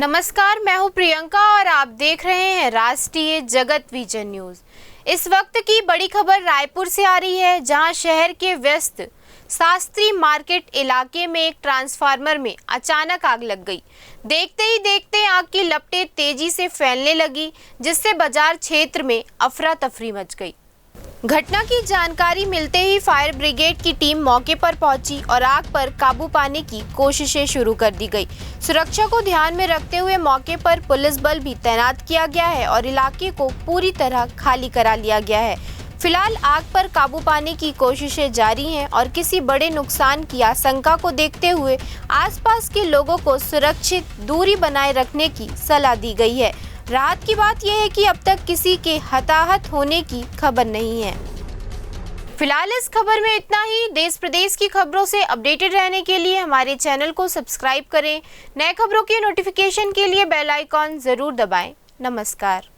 नमस्कार, मैं हूं प्रियंका और आप देख रहे हैं राष्ट्रीय जगत विजन न्यूज। इस वक्त की बड़ी खबर रायपुर से आ रही है, जहां शहर के व्यस्त शास्त्री मार्केट इलाके में एक ट्रांसफार्मर में अचानक आग लग गई। देखते ही देखते आग की लपटें तेजी से फैलने लगी, जिससे बाजार क्षेत्र में अफरा तफरी मच गई। घटना की जानकारी मिलते ही फायर ब्रिगेड की टीम मौके पर पहुंची और आग पर काबू पाने की कोशिशें शुरू कर दी गई। सुरक्षा को ध्यान में रखते हुए मौके पर पुलिस बल भी तैनात किया गया है और इलाके को पूरी तरह खाली करा लिया गया है। फिलहाल आग पर काबू पाने की कोशिशें जारी हैं और किसी बड़े नुकसान की आशंका को देखते हुए आसपास के लोगों को सुरक्षित दूरी बनाए रखने की सलाह दी गई है। राहत की बात यह है कि अब तक किसी के हताहत होने की खबर नहीं है। फिलहाल इस खबर में इतना ही। देश प्रदेश की खबरों से अपडेटेड रहने के लिए हमारे चैनल को सब्सक्राइब करें। नए खबरों की नोटिफिकेशन के लिए बेल आइकॉन जरूर दबाएं। नमस्कार।